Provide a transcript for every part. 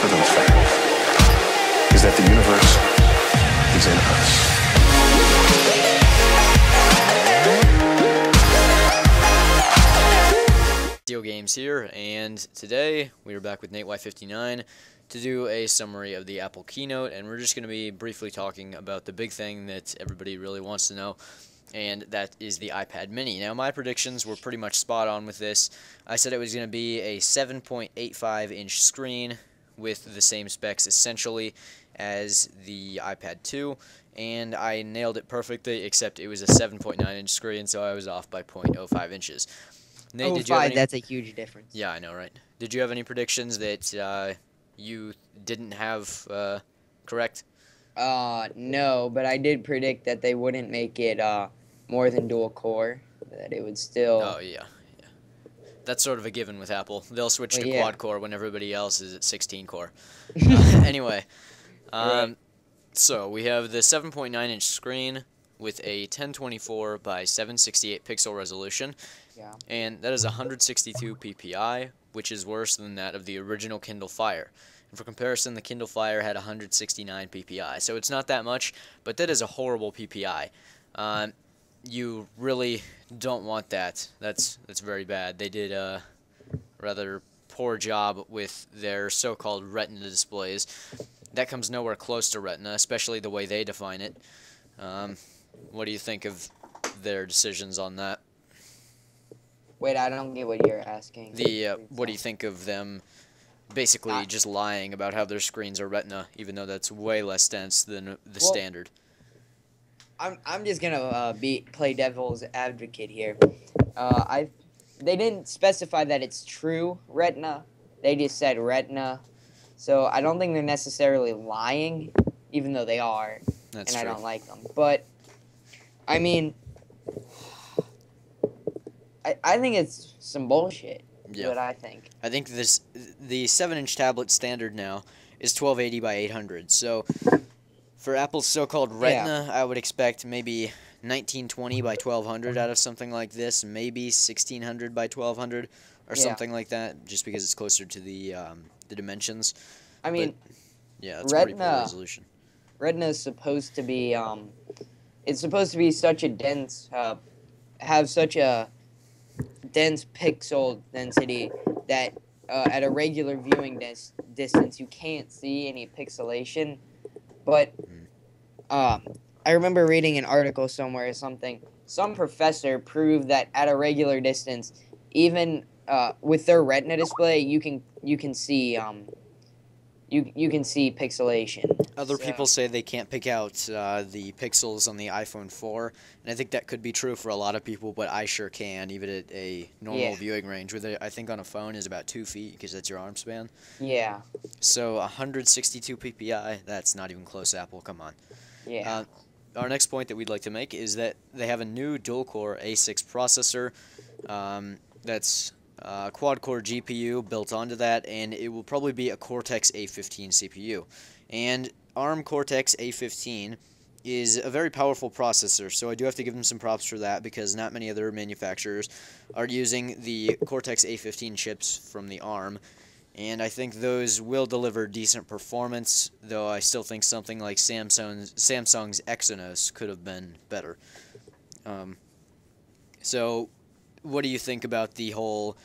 for those facts is that the universe is in us. DiehlGames here, and today we are back with Nate Y59 to do a summary of the Apple keynote, and we're just going to be briefly talking about the big thing that everybody really wants to know, and that is the iPad mini. Now, my predictions were pretty much spot on with this. I said it was going to be a 7.85-inch screen with the same specs essentially as the iPad 2, and I nailed it perfectly, except it was a 7.9-inch screen, so I was off by 0.05 inches. Nate, did you have any... That's a huge difference. Yeah, I know, right? Did you have any predictions that you didn't have correct? No, but I did predict that they wouldn't make it more than dual core. That it would still. Oh yeah. That's sort of a given with Apple. They'll switch to quad core when everybody else is at 16 core. Anyway, Right. So we have the 7.9-inch screen with a 1024 by 768 pixel resolution. Yeah. And that is 162 ppi, which is worse than that of the original Kindle Fire. And for comparison, the Kindle Fire had 169 ppi, so it's not that much, but that is a horrible ppi. You really don't want that. That's very bad. They did a rather poor job with their so-called Retina displays. That comes nowhere close to Retina, especially the way they define it. What do you think of their decisions on that? Wait, I don't get what you're asking. What do you think of them basically just lying about how their screens are Retina, even though that's way less dense than the standard? I'm just gonna play devil's advocate here. They didn't specify that it's true Retina. They just said Retina, so I don't think they're necessarily lying, even though they are. That's and true. I don't like them. But I mean, I think it's some bullshit. Yeah. What I think. I think the 7-inch tablet standard now is 1280 by 800. So for Apple's so-called Retina, I would expect maybe 1920 by 1200 out of something like this, maybe 1600 by 1200 or something like that, just because it's closer to the dimensions. I mean, but, yeah, it's pretty poor resolution. Retina is supposed to be it's supposed to be such a dense have such a dense pixel density that at a regular viewing distance you can't see any pixelation. But I remember reading an article somewhere or something. Some professor proved that at a regular distance, even with their Retina display, you can see you can see pixelation. Other people say they can't pick out the pixels on the iPhone 4, and I think that could be true for a lot of people, but I sure can, even at a normal viewing range, with I think on a phone is about 2 feet, because that's your arm span. Yeah. So 162 ppi, that's not even close, Apple, come on. Yeah. Our next point that we'd like to make is that they have a new dual-core A6 processor that's quad-core GPU built onto that, and it will probably be a Cortex A15 CPU. And ARM Cortex A15 is a very powerful processor, so I do have to give them some props for that, because not many other manufacturers are using the Cortex A15 chips from the ARM, and I think those will deliver decent performance, though I still think something like Samsung's Exynos could have been better. So what do you think about the whole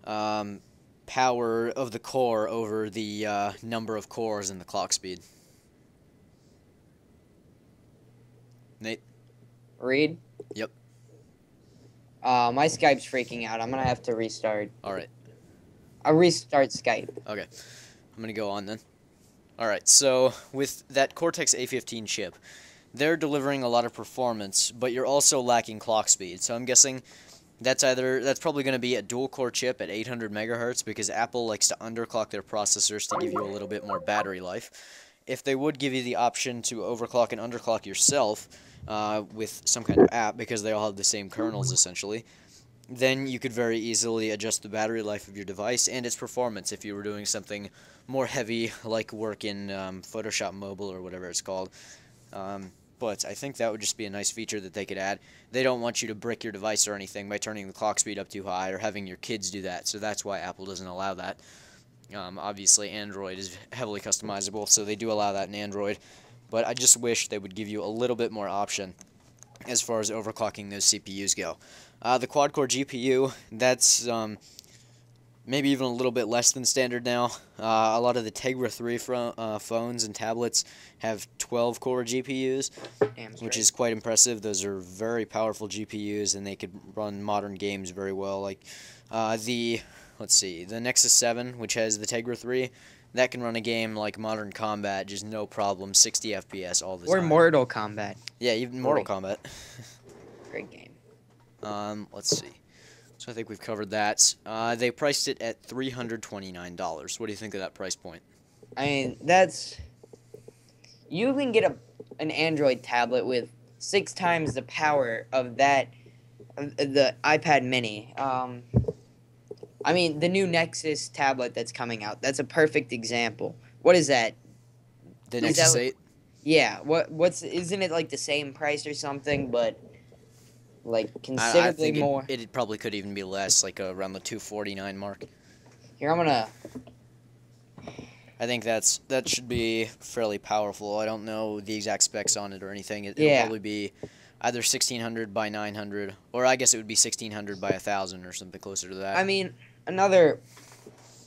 power of the core over the number of cores and the clock speed? Nate? Read? Yep. My Skype's freaking out. I'm going to have to restart. Alright. I'll restart Skype. Okay. I'm going to go on then. Alright, so with that Cortex A15 chip, they're delivering a lot of performance, but you're also lacking clock speed. So I'm guessing that's probably going to be a dual-core chip at 800 megahertz, because Apple likes to underclock their processors to give you a little bit more battery life. If they would give you the option to overclock and underclock yourself with some kind of app, because they all have the same kernels essentially, then you could very easily adjust the battery life of your device and its performance if you were doing something more heavy, like work in Photoshop Mobile or whatever it's called. But I think that would just be a nice feature that they could add. They don't want you to brick your device or anything by turning the clock speed up too high or having your kids do that, so that's why Apple doesn't allow that. Obviously, Android is heavily customizable, so they do allow that in Android. But I just wish they would give you a little bit more option as far as overclocking those CPUs go. The quad-core GPU, that's maybe even a little bit less than standard now. A lot of the Tegra 3 phones and tablets have 12-core GPUs, which is quite impressive. Those are very powerful GPUs, and they could run modern games very well. Like the Nexus 7, which has the Tegra 3, that can run a game like Modern Combat, just no problem, 60 FPS all the time. Or Mortal Kombat. Yeah, even Mortal Kombat. Great game. Let's see. So I think we've covered that. They priced it at $329. What do you think of that price point? I mean, you can get an Android tablet with 6 times the power of the iPad Mini. I mean, the new Nexus tablet that's coming out, that's a perfect example. What is that? The Nexus 8? Yeah. Isn't it like the same price or something, but like considerably more? It probably could even be less, like around the $249 mark. Here, I think that should be fairly powerful. I don't know the exact specs on it or anything. It'll probably be either 1600 by 900, or I guess it would be 1600 by 1000 or something closer to that. I mean, another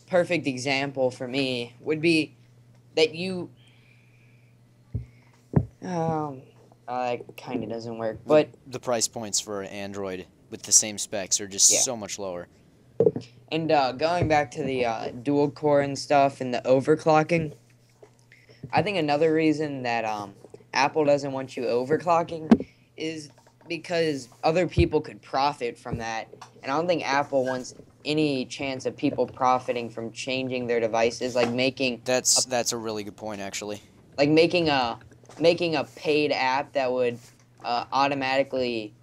perfect example for me would be that it kind of doesn't work, but the price points for Android with the same specs are just so much lower. And going back to the dual core and stuff and the overclocking, I think another reason that Apple doesn't want you overclocking is because other people could profit from that, and I don't think Apple wants any chance of people profiting from changing their devices, like making that's a really good point, actually. Like making a paid app that would automatically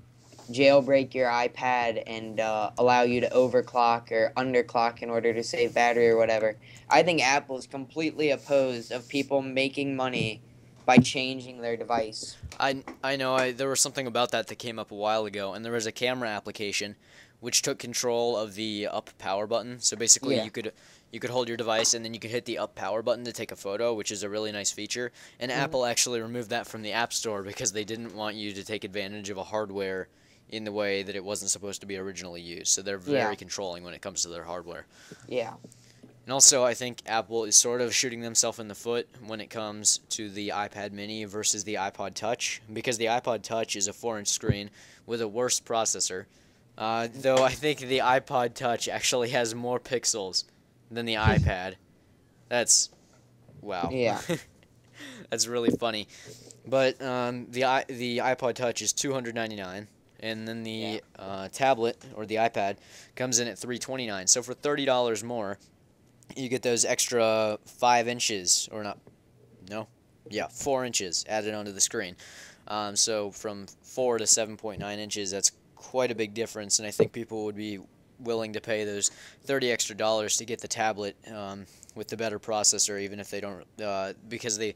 jailbreak your iPad and allow you to overclock or underclock in order to save battery or whatever. I think Apple's completely opposed of people making money by changing their device. I know there was something about that came up a while ago, and there was a camera application which took control of the up power button. So basically you could hold your device and then you could hit the up power button to take a photo, which is a really nice feature. And Apple actually removed that from the App Store because they didn't want you to take advantage of a hardware in the way that it wasn't supposed to be originally used. So they're very controlling when it comes to their hardware. Yeah. And also, I think Apple is sort of shooting themselves in the foot when it comes to the iPad mini versus the iPod Touch, because the iPod Touch is a 4-inch screen with a worse processor. Though I think the iPod Touch actually has more pixels than the iPad. That's wow. Yeah. That's really funny. But the iPod Touch is $299, and then the tablet or the iPad comes in at $329. So for $30 more, you get those extra 5 inches, or not? No, 4 inches added onto the screen. So from 4 to 7.9 inches, that's quite a big difference, and I think people would be willing to pay those $30 extra to get the tablet with the better processor, even if they don't, because they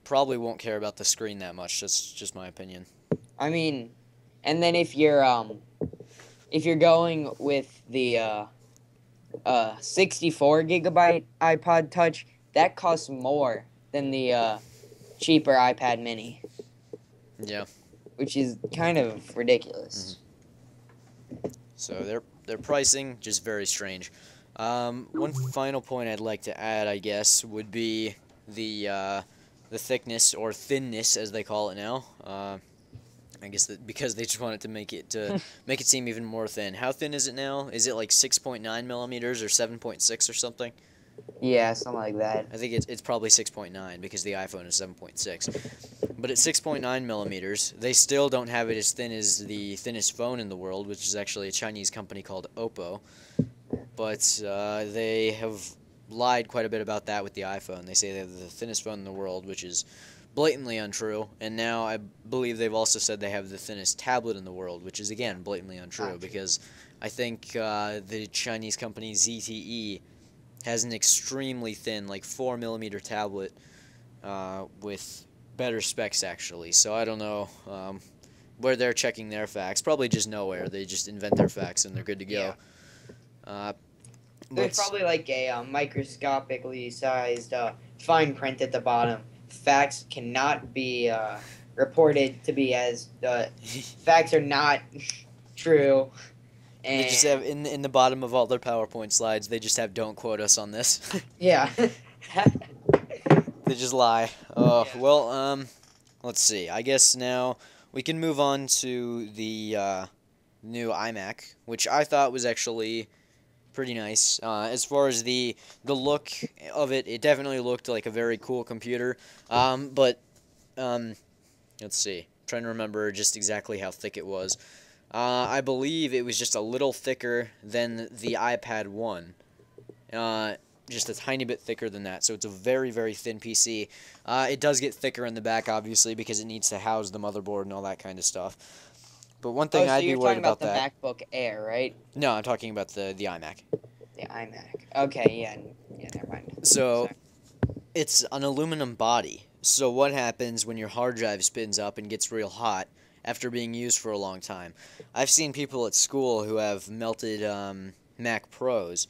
probably won't care about the screen that much. That's just my opinion. I mean, and then if you're going with the 64 gigabyte iPod Touch, that costs more than the cheaper iPad Mini. Yeah. Which is kind of ridiculous. So their pricing just very strange. One final point I'd like to add, I guess, would be the thickness or thinness, as they call it now. I guess that because they just wanted to make it seem even more thin. How thin is it now? Is it like 6.9 millimeters or 7.6 or something? Yeah, something like that. I think it's probably 6.9 because the iPhone is 7.6. But at 6.9 millimeters, they still don't have it as thin as the thinnest phone in the world, which is actually a Chinese company called Oppo. But they have lied quite a bit about that with the iPhone. They say they have the thinnest phone in the world, which is blatantly untrue. And now I believe they've also said they have the thinnest tablet in the world, which is, again, blatantly untrue. Because I think the Chinese company ZTE has an extremely thin, like 4 millimeter tablet with better specs, actually. So I don't know where they're checking their facts. Probably just nowhere. They just invent their facts and they're good to go. There's probably like a microscopically sized fine print at the bottom. Facts cannot be reported to be as facts are not true. They just have in the bottom of all their PowerPoint slides. They just have "Don't quote us on this." Yeah. They just lie. Oh Yeah. well. Let's see. I guess now we can move on to the new iMac, which I thought was actually pretty nice. As far as the look of it, it definitely looked like a very cool computer. But let's see. I'm trying to remember just exactly how thick it was. I believe it was just a little thicker than the iPad 1. Just a tiny bit thicker than that, so it's a very, very thin PC. It does get thicker in the back, obviously, because it needs to house the motherboard and all that kind of stuff. But one thing I'd be worried about that. You're talking about the MacBook Air, right? No, I'm talking about the iMac. The iMac. Okay, yeah, never mind. So, Sorry. it's an aluminum body. So what happens when your hard drive spins up and gets real hot after being used for a long time? I've seen people at school who have melted Mac Pros,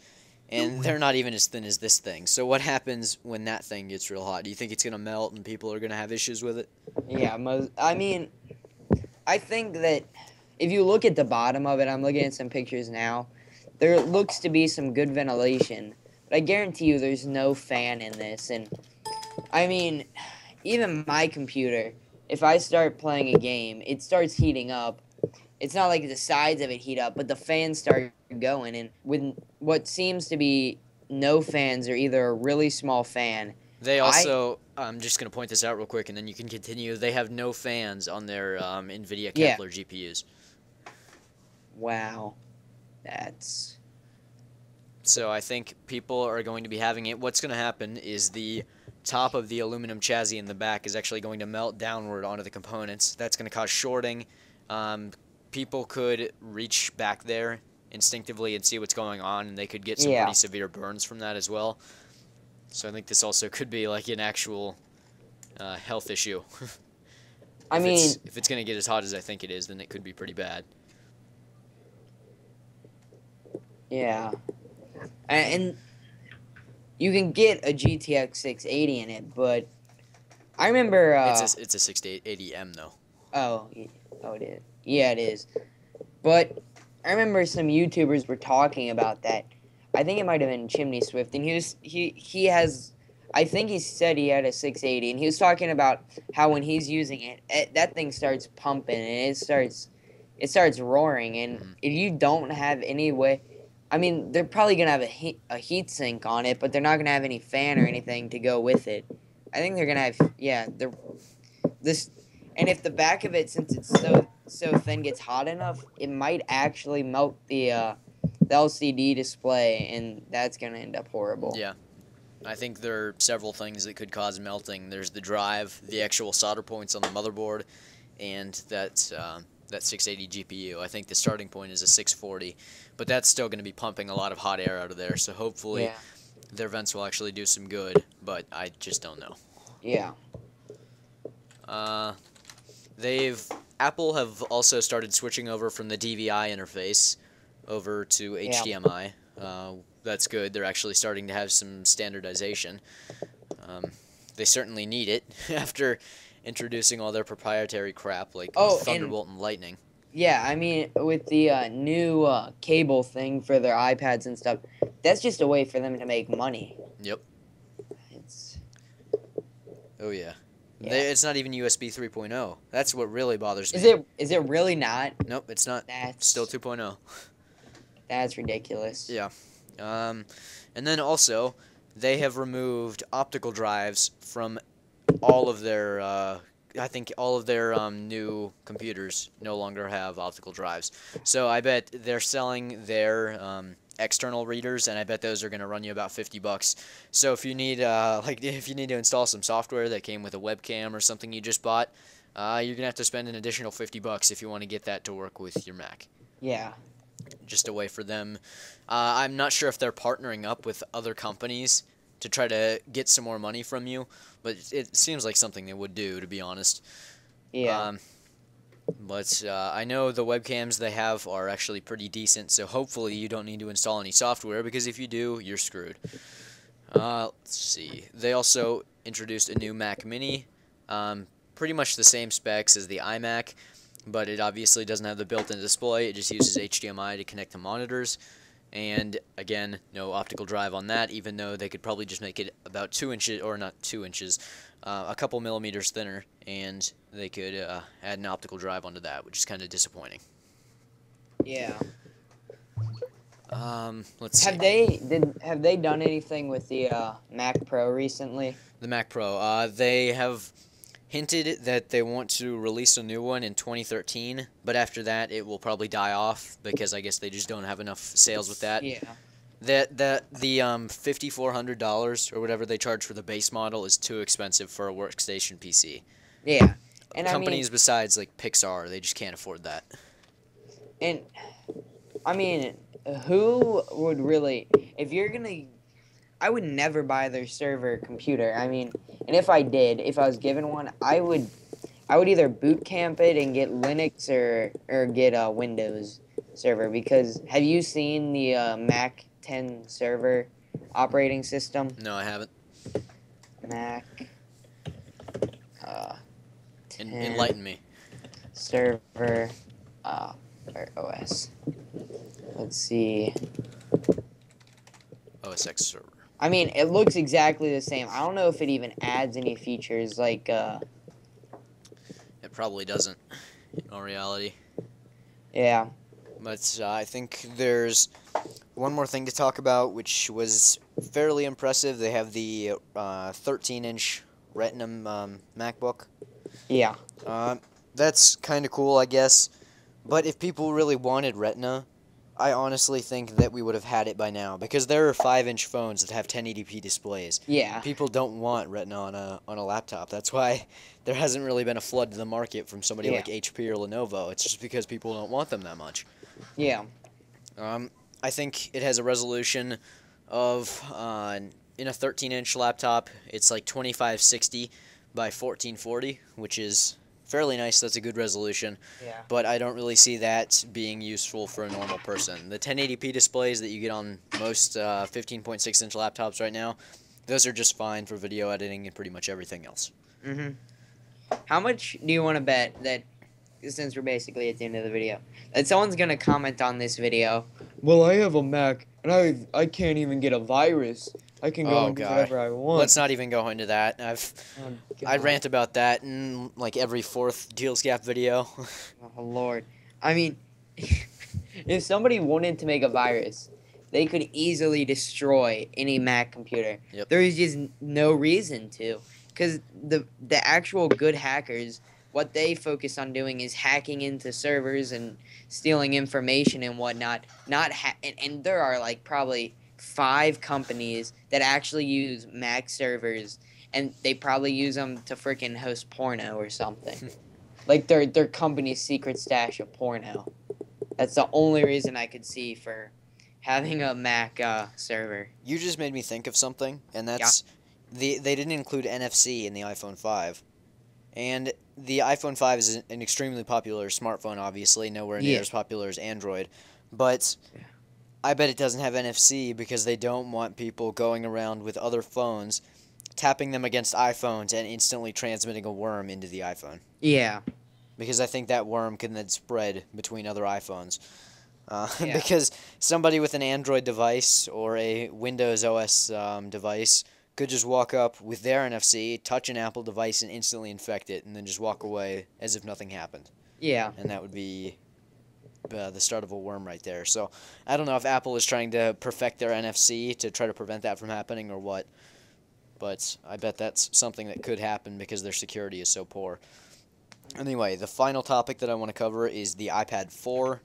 and they're not even as thin as this thing. So what happens when that thing gets real hot? Do you think it's going to melt and people are going to have issues with it? Yeah, I mean, I think that if you look at the bottom of it, I'm looking at some pictures now, there looks to be some good ventilation. But I guarantee you there's no fan in this. And, I mean, even my computer, if I start playing a game, it starts heating up. It's not like the sides of it heat up, but the fans start going. And with what seems to be no fans or either a really small fan. They also, I'm just going to point this out real quick, and then you can continue. They have no fans on their NVIDIA Kepler GPUs. Wow. That's... So I think people are going to be having it. What's going to happen is the top of the aluminum chassis in the back is actually going to melt downward onto the components. That's going to cause shorting. People could reach back there instinctively and see what's going on, and they could get some pretty severe burns from that as well. So I think this also could be like an actual health issue. If it's going to get as hot as I think it is, then it could be pretty bad. Yeah. And you can get a GTX 680 in it, but I remember... it's a 680M, though. Oh, it is. Yeah, it is. But I remember some YouTubers were talking about that. I think it might have been Chimney Swift, and he has... I think he said he had a 680, and he was talking about how when he's using it, that thing starts pumping, and it starts roaring, and if you don't have any way... I mean, they're probably going to have a heat sink on it, but they're not going to have any fan or anything to go with it. I think they're going to have, and if the back of it, since it's so thin, gets hot enough, it might actually melt the LCD display, and that's going to end up horrible. Yeah. I think there are several things that could cause melting. There's the drive, the actual solder points on the motherboard, and that 680 GPU. I think the starting point is a 640, but that's still going to be pumping a lot of hot air out of there, so hopefully their vents will actually do some good, but I just don't know. Yeah. Apple have also started switching over from the DVI interface over to HDMI. That's good. They're actually starting to have some standardization. They certainly need it after introducing all their proprietary crap like Thunderbolt and Lightning. Yeah, I mean, with the new cable thing for their iPads and stuff, that's just a way for them to make money. Yep. Oh, yeah. Yeah. It's not even USB 3.0. That's what really bothers me. Is it really not? Nope, it's not. It's still 2.0. That's ridiculous. Yeah. And then also, they have removed optical drives from all of their, I think all of their new computers no longer have optical drives. So I bet they're selling their external readers, and I bet those are going to run you about $50. So if you need if you need to install some software that came with a webcam or something you just bought, you're going to have to spend an additional $50 if you want to get that to work with your Mac. Yeah. Just a way for them. I'm not sure if they're partnering up with other companies to try to get some more money from you, but it seems like something they would do, to be honest. Yeah. But I know the webcams they have are actually pretty decent, so hopefully you don't need to install any software, because if you do, you're screwed. Let's see. They also introduced a new Mac Mini, pretty much the same specs as the iMac, but it obviously doesn't have the built-in display. It just uses HDMI to connect to monitors. And again, no optical drive on that, even though they could probably just make it about 2 inches, or not 2 inches, a couple millimeters thinner, and they could add an optical drive onto that, which is kind of disappointing. Yeah. Let's see. Have they done anything with the Mac Pro recently? The Mac Pro. They have hinted that they want to release a new one in 2013, but after that it will probably die off because I guess they just don't have enough sales with that. Yeah. The $5,400 or whatever they charge for the base model is too expensive for a workstation PC. Yeah. And Companies besides like Pixar, they just can't afford that. And I mean, who would really, if you're gonna, I would never buy their server computer. I mean, and if I did, if I was given one, I would either boot camp it and get Linux or get a Windows server, because have you seen the Mac 10 server operating system? No, I haven't. Mac 10 Enlighten me. server or OS. Let's see. OS X server. I mean, it looks exactly the same. I don't know if it even adds any features like It probably doesn't in all reality. yeah. But I think there's one more thing to talk about, which was fairly impressive. They have the 13-inch Retina MacBook. Yeah. That's kind of cool, I guess. But if people really wanted Retina, I honestly think that we would have had it by now, because there are 5-inch phones that have 1080p displays. Yeah. People don't want Retina on a laptop. That's why there hasn't really been a flood to the market from somebody like HP or Lenovo. It's just because people don't want them that much. Yeah. I think it has a resolution of, in a 13-inch laptop, it's like 2560 by 1440, which is fairly nice. That's a good resolution. Yeah. But I don't really see that being useful for a normal person. The 1080p displays that you get on most 15.6-inch laptops right now, those are just fine for video editing and pretty much everything else. Mhm. How much do you want to bet that, since we're basically at the end of the video, that someone's gonna comment on this video? Well, I have a Mac and I can't even get a virus. I can go and do whatever I want. Let's not even go into that. I God. rant about that in like every fourth DiehlGames video. Oh Lord. I mean, if somebody wanted to make a virus, they could easily destroy any Mac computer. Yep. There is just no reason to, because the actual good hackers, what they focus on doing is hacking into servers and stealing information and whatnot. And there are like probably 5 companies that actually use Mac servers, and they probably use them to freaking host porno or something. Like their company's secret stash of porno. That's the only reason I could see for having a Mac server. You just made me think of something, and that's they didn't include NFC in the iPhone 5. And the iPhone 5 is an extremely popular smartphone, obviously, nowhere near as popular as Android. But I bet it doesn't have NFC because they don't want people going around with other phones, tapping them against iPhones, and instantly transmitting a worm into the iPhone. Yeah. Because I think that worm can then spread between other iPhones. Because somebody with an Android device or a Windows OS device could just walk up with their NFC, touch an Apple device, and instantly infect it, and then just walk away as if nothing happened. Yeah. And that would be the start of a worm right there. So I don't know if Apple is trying to perfect their NFC to try to prevent that from happening or what. But I bet that's something that could happen because their security is so poor. Anyway, the final topic that I want to cover is the iPad 4,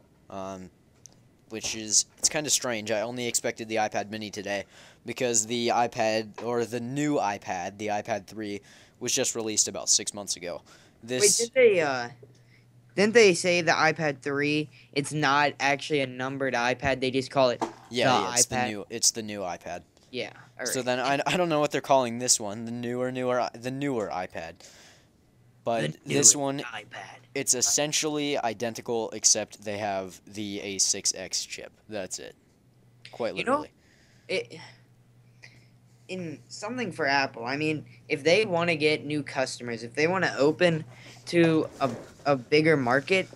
which is, it's kind of strange. I only expected the iPad mini today because the iPad, or the new iPad, the iPad 3, was just released about 6 months ago. Wait, didn't they say the iPad 3, it's not actually a numbered iPad, they just call it it's iPad? it's the new iPad. Yeah. All right. So then I don't know what they're calling this one, the newer iPad. But this one, iPad. it's essentially identical, except they have the A6X chip. That's it. Quite You know, literally. In something for Apple, I mean, if they want to get new customers, if they want to open to a bigger market,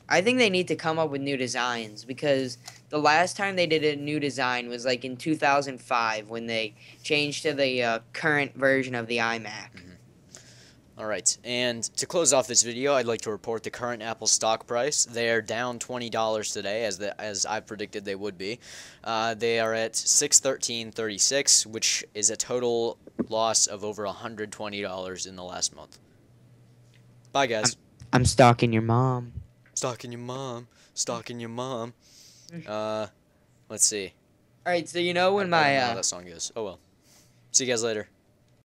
I think they need to come up with new designs, because the last time they did a new design was like in 2005 when they changed to the current version of the iMac. Alright, and to close off this video, I'd like to report the current Apple stock price. They are down $20 today, as I predicted they would be. They are at $613.36, which is a total loss of over $120 in the last month. Bye, guys. I'm stalking your mom. Stalking your mom. Stalking your mom. Let's see. All right, so you know when I don't know how my that song goes. Oh well. See you guys later.